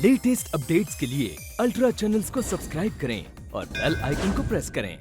Latest updates के लिए ultra channels को सब्सक्राइब करें और बेल आइकन को प्रेस करें।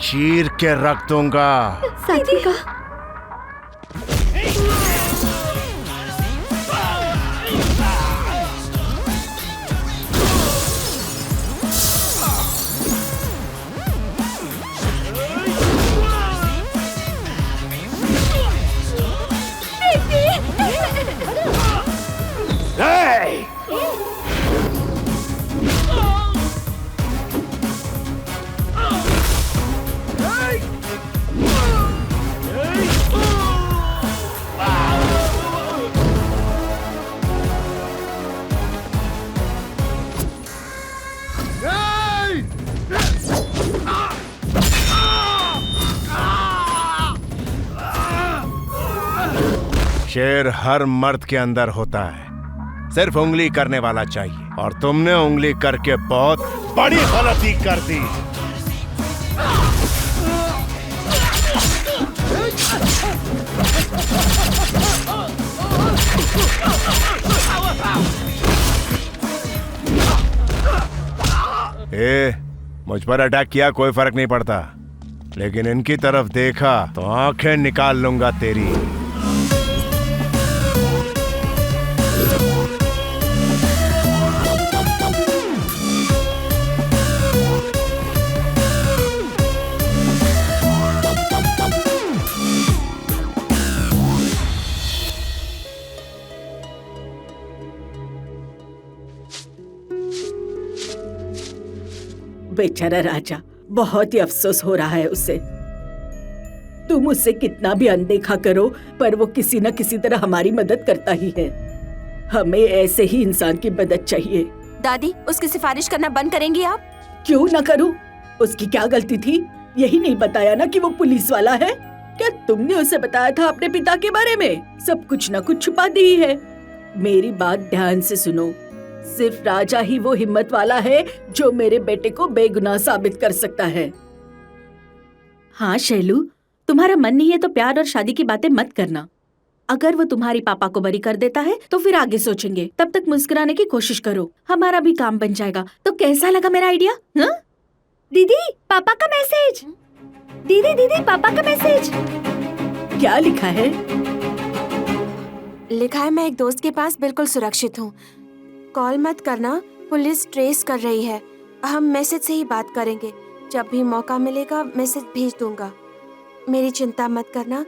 चीर के रख दूंगा। सात्विका, शेर हर मर्द के अंदर होता है, सिर्फ उंगली करने वाला चाहिए, और तुमने उंगली करके बहुत बड़ी गलती कर दी। मुझ पर अटैक किया कोई फर्क नहीं पड़ता, लेकिन इनकी तरफ देखा तो आंखें निकाल लूंगा तेरी। बेचारा राजा, बहुत ही अफसोस हो रहा है उसे। तुम उससे कितना भी अनदेखा करो, पर वो किसी न किसी तरह हमारी मदद करता ही है। हमें ऐसे ही इंसान की मदद चाहिए। दादी, उसकी सिफारिश करना बंद करेंगी आप? क्यों न करूं? उसकी क्या गलती थी? यही नहीं बताया ना कि वो पुलिस वाला है? क्या तुमने उसे बताया था अपने पिता के बारे में? सब कुछ न कुछ छुपा दी है। मेरी बात ध्यान से सुनो, सिर्फ राजा ही वो हिम्मत वाला है जो मेरे बेटे को बेगुनाह साबित कर सकता है। हाँ शैलू, तुम्हारा मन नहीं है तो प्यार और शादी की बातें मत करना। अगर वो तुम्हारी पापा को बरी कर देता है तो फिर आगे सोचेंगे। तब तक मुस्कुराने की कोशिश करो, हमारा भी काम बन जाएगा। तो कैसा लगा मेरा आइडिया? हाँ? दीदी पापा का मैसेज। दीदी दीदी पापा का मैसेज। क्या लिखा है? लिखा है, मैं एक दोस्त के पास बिल्कुल सुरक्षित हूँ, कॉल मत करना, पुलिस ट्रेस कर रही है। हम मैसेज से ही बात करेंगे, जब भी मौका मिलेगा मैसेज भेज दूंगा। मेरी चिंता मत करना,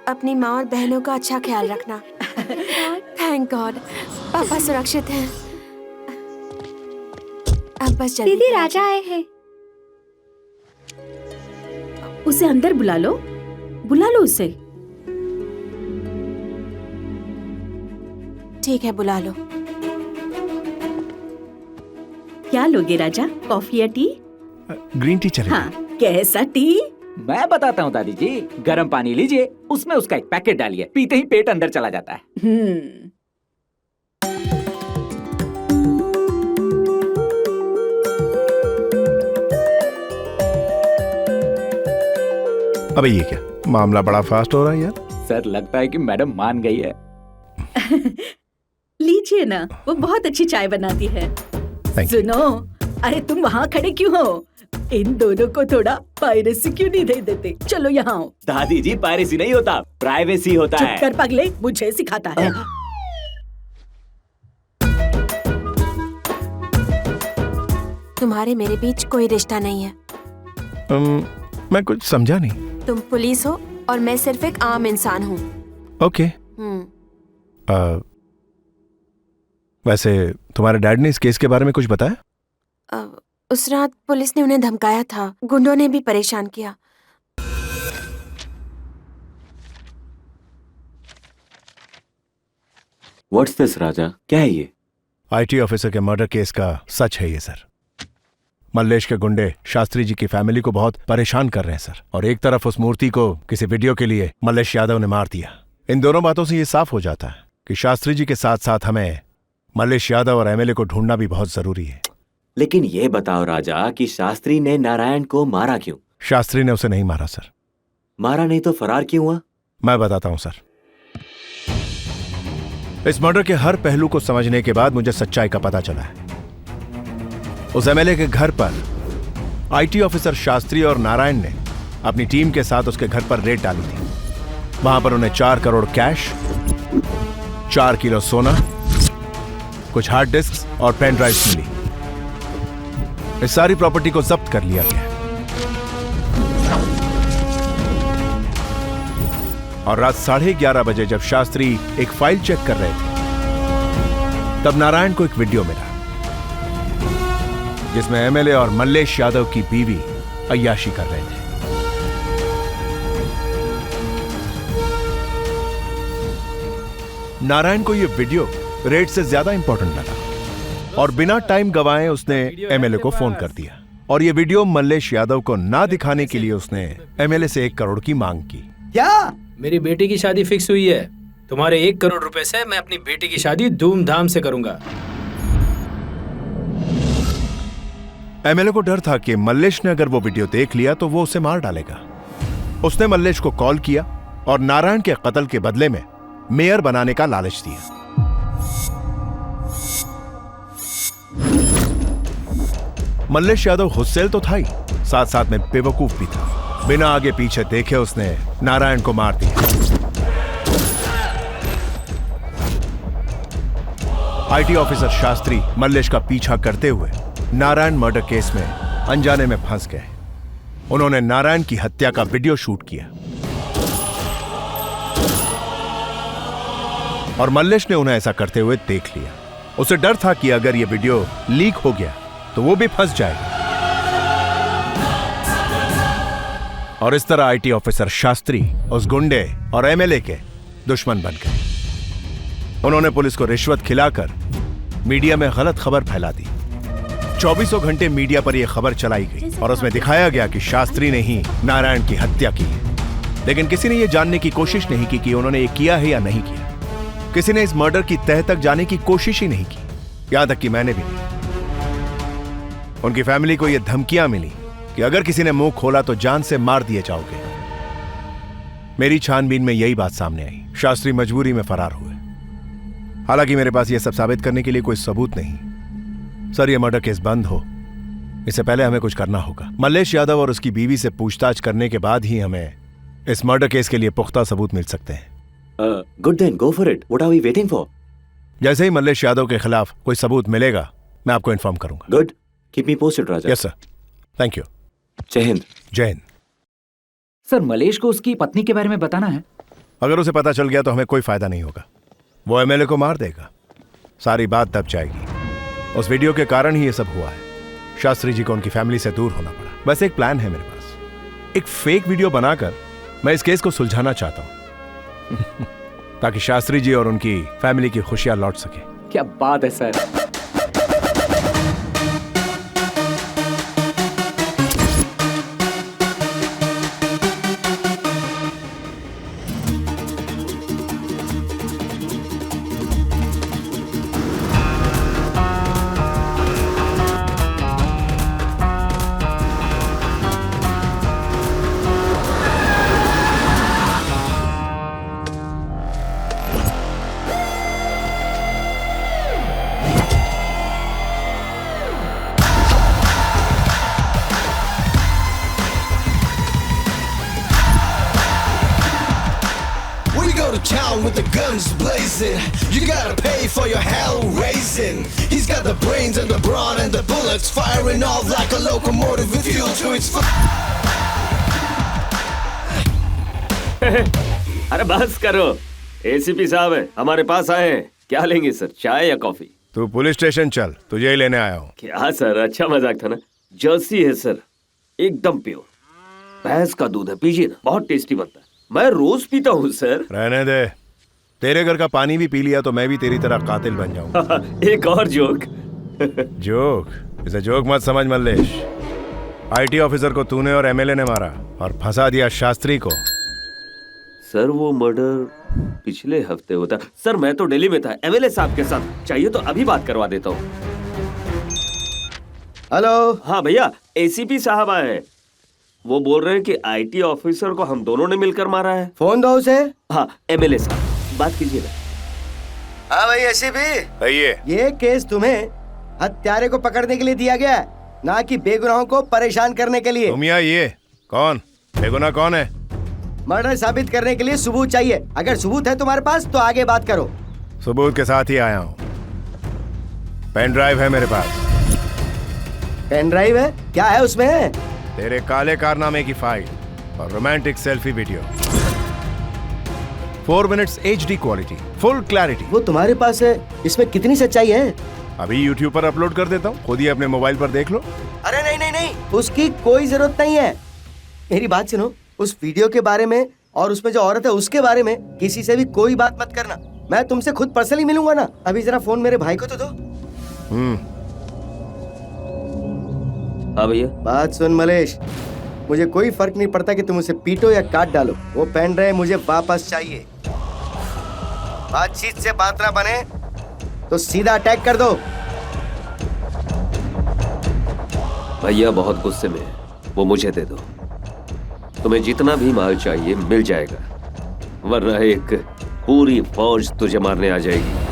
अपनी माँ और बहनों का अच्छा ख्याल रखना। थैंक गॉड, पापा सुरक्षित हैं। अब बस जल्दी। दीदी राजा आए हैं। उसे अंदर बुला लो, बुला लो उसे। ठीक है, बुला लो। क्या लोगे राजा, कॉफी या टी? ग्रीन टी चलेगा। हाँ, कैसा टी? मैं बताता हूँ दादी जी, गर्म पानी लीजिए, उसमें उसका एक पैकेट डालिए, पीते ही पेट अंदर चला जाता है। अबे ये क्या मामला, बड़ा फास्ट हो रहा है यार। सर लगता है कि मैडम मान गई है। लीजिए ना, वो बहुत अच्छी चाय बनाती है। Thank you. सुनो, अरे तुम वहाँ खड़े क्यों हो? इन दोनों को थोड़ा पायरेसी क्यों नहीं दे देते? चलो यहाँ आओ। दादी जी, पायरेसी नहीं होता, प्राइवेसी होता चुप है। कर पगले, मुझे सिखाता है। तुम्हारे मेरे बीच कोई रिश्ता नहीं है। मैं कुछ समझा नहीं। तुम पुलिस हो और मैं सिर्फ एक आम इंसान हूँ। ओके। वैसे तुम्हारे डैड ने इस केस के बारे में कुछ बताया? उस रात पुलिस ने उन्हें धमकाया था, गुंडों ने भी परेशान किया। व्हाट्स दिस राजा, क्या है ये? आईटी ऑफिसर के मर्डर केस का सच है ये सर। मल्लेश के गुंडे शास्त्री जी की फैमिली को बहुत परेशान कर रहे हैं सर, और एक तरफ उस मूर्ति को किसी वीडियो के लिए मल्लेश यादव ने मार दिया। इन दोनों बातों से ये साफ हो जाता है कि शास्त्री जी के साथ साथ हमें मल्लेश यादव और एमएलए को ढूंढना भी बहुत जरूरी है। लेकिन ये बताओ राजा कि शास्त्री ने नारायण को मारा क्यों? शास्त्री ने उसे नहीं मारा सर। मारा नहीं तो फरार क्यों हुआ? मैं बताता हूं सर। इस मर्डर के हर पहलू को समझने के बाद मुझे सच्चाई का पता चला है। उस एमएलए के घर पर आईटी ऑफिसर शास्त्री और नारायण ने अपनी टीम के साथ उसके घर पर रेड डाली थी। वहां पर उन्हें 4 करोड़ कैश, 4 किलो सोना, कुछ हार्ड डिस्क और पेन ड्राइव्स मिली। इस सारी प्रॉपर्टी को जब्त कर लिया गया और रात 11:30 बजे जब शास्त्री एक फाइल चेक कर रहे थे तब नारायण को एक वीडियो मिला जिसमें एमएलए और मल्लेश यादव की बीवी अय्याशी कर रहे थे। नारायण को यह वीडियो रेड से ज्यादा इंपॉर्टेंट लगा और बिना टाइम गवाए उसने एमएलए को फोन कर दिया और यह वीडियो मल्लेश यादव को ना दिखाने के लिए उसने एमएलए से 1 करोड़ की मांग की। क्या? मेरी बेटी की शादी फिक्स हुई है। तुम्हारे 1 करोड़ रुपए से मैं अपनी बेटी की शादी धूमधाम से करूंगा। एमएलए को डर था कि मल्लेश ने अगर वो वीडियो देख लिया तो वो उसे मार डालेगा। उसने मल्लेश को कॉल किया और नारायण के कत्ल के बदले में मेयर बनाने का लालच दिया। मल्लेश यादव हुस्सेल तो था ही, साथ साथ में बेवकूफ भी था। बिना आगे पीछे देखे उसने नारायण को मार दिया। आईटी ऑफिसर शास्त्री मल्लेश का पीछा करते हुए नारायण मर्डर केस में अनजाने में फंस गए। उन्होंने नारायण की हत्या का वीडियो शूट किया और मल्लेश ने उन्हें ऐसा करते हुए देख लिया। उसे डर था कि अगर यह वीडियो लीक हो गया तो वो भी फंस जाएगा और इस तरह आईटी ऑफिसर शास्त्री उस गुंडे और एमएलए के दुश्मन बन गए। उन्होंने पुलिस को रिश्वत खिलाकर मीडिया में गलत खबर फैला दी। 24 घंटे मीडिया पर यह खबर चलाई गई और उसमें दिखाया गया कि शास्त्री ने ही नारायण की हत्या की है। लेकिन किसी ने यह जानने की कोशिश नहीं की कि उन्होंने ये किया है या नहीं किया। किसी ने इस मर्डर की तह तक जाने की कोशिश ही नहीं की, यहां तक कि मैंने भी नहीं। उनकी फैमिली को यह धमकियां मिली कि अगर किसी ने मुंह खोला तो जान से मार दिए जाओगे। मेरी छानबीन में यही बात सामने आई, शास्त्री मजबूरी में फरार हुए। हालांकि मेरे पास यह सब साबित करने के लिए कोई सबूत नहीं। सर, यह मर्डर केस बंद हो इससे पहले हमें कुछ करना होगा। मल्लेश यादव और उसकी बीवी से पूछताछ करने के बाद ही हमें इस मर्डर केस के लिए पुख्ता सबूत मिल सकते हैं। Good then, go for it. What are we waiting for? जैसे ही मल्लेश यादव के खिलाफ कोई सबूत मिलेगा मैं आपको इन्फॉर्म करूंगा। Good, keep me posted Raja. Yes sir, thank you. जय हिंद। जय हिंद। सर, मलेश को उसकी पत्नी के बारे में बताना है। अगर उसे पता चल गया तो हमें कोई फायदा नहीं होगा। वो एमएलए को मार देगा, सारी बात दब जाएगी। उस वीडियो के कारण ही ये सब हुआ है। शास्त्री जी को उनकी फैमिली से दूर होना पड़ा। बस एक प्लान है मेरे पास। एक फेक वीडियो बनाकर मैं इस केस को सुलझाना चाहता हूं ताकि शास्त्री जी और उनकी फैमिली की खुशियां लौट सके। क्या बात है sir. Town with the guns blazing, you gotta pay for your hell raising. He's got the brains and the brawn and the bullets firing off like a locomotive with fuel to its अरे बस करो, ACP साहब है हमारे पास आए हैं। क्या लेंगे सर, चाय या कॉफी? तू पुलिस स्टेशन चल, तुझे ही लेने आया हूं। क्या सर, अच्छा मजाक था ना। जर्सी है सर, एकदम प्योर भैंस का दूध है, पीजिए ना, बहुत टेस्टी बनता है। मैं रोज पीता हूँ सर। रहने दे, तेरे घर का पानी भी पी लिया तो मैं भी तेरी तरह कातिल बन जाऊंगा। एक और जोक। जोक? इसे जोक मत समझ मल्लेश। आईटी ऑफिसर को तूने और एमएलए ने मारा और फंसा दिया शास्त्री को। सर वो मर्डर पिछले हफ्ते होता। सर मैं तो दिल्ली में था एमएलए साहब के साथ, चाहिए तो अभी बात करवा देता हूँ। हेलो। हाँ भैया, एसीपी साहब आए हैं। वो बोल रहे हैं कि आईटी ऑफिसर को हम दोनों ने मिलकर मारा है। फोन दो उसे। हाँ एमएलए साहब, बात कीजिए ना। हाँ भाई एसीपी, ये केस तुम्हें हत्यारे को पकड़ने के लिए दिया गया है, ना कि बेगुनाहों को परेशान करने के लिए। तुम ये कौन? बेगुनाह कौन है? मर्डर साबित करने के लिए सबूत चाहिए। अगर सबूत है तुम्हारे पास तो आगे बात करो। सबूत के साथ ही आया हूँ। पेन ड्राइव है मेरे पास। पेन ड्राइव है? क्या है उसमें? तेरे काले कारनामे की फाइल और romantic selfie video. 4 minutes HD quality, full clarity. वो तुम्हारे पास है, इसमें कितनी सच्चाई है? अभी YouTube पर अपलोड कर देता हूँ, खुद ही अपने मोबाइल पर देख लो। अरे नहीं नहीं नहीं, उसकी कोई जरूरत नहीं है। मेरी बात सुनो, उस वीडियो के बारे में और उसमें जो औरत है उसके बारे में किसी से भी कोई बात मत करना। मैं तुमसे खुद पर्सनली मिलूंगा ना। अभी जरा फोन मेरे भाई को तो दो। हाँ भैया। बात सुन मलेश, मुझे कोई फर्क नहीं पड़ता कि तुम उसे पीटो या काट डालो। वो पेन ड्राइव मुझे वापस चाहिए। बातचीत से बात ना बने तो सीधा अटैक कर दो। भैया बहुत गुस्से में है, वो मुझे दे दो। तुम्हें जितना भी माल चाहिए मिल जाएगा, वरना एक पूरी फौज तुझे मारने आ जाएगी।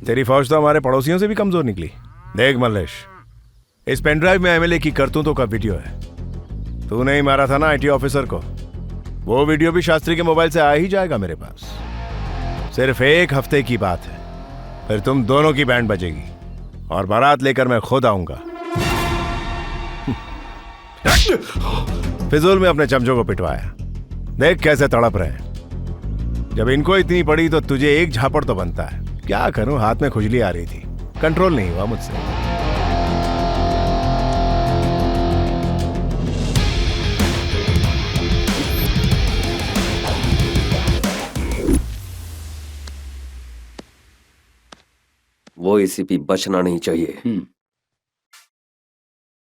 तेरी फौज तो हमारे पड़ोसियों से भी कमजोर निकली। देख मल्लेश, इस पेनड्राइव में एमएलए की करतूतों का वीडियो है। तूने ही मारा था ना आईटी ऑफिसर को, वो वीडियो भी शास्त्री के मोबाइल से आ ही जाएगा मेरे पास। सिर्फ 1 हफ्ते की बात है, फिर तुम दोनों की बैंड बजेगी और बारात लेकर मैं खुद आऊंगा। फिजूल में अपने चमचों को पिटवाया, देख कैसे तड़प रहे हैं। जब इनको इतनी पड़ी तो तुझे एक झापड़ तो बनता है। क्या करूं, हाथ में खुजली आ रही थी, कंट्रोल नहीं हुआ मुझसे। वो एसीपी बचना नहीं चाहिए।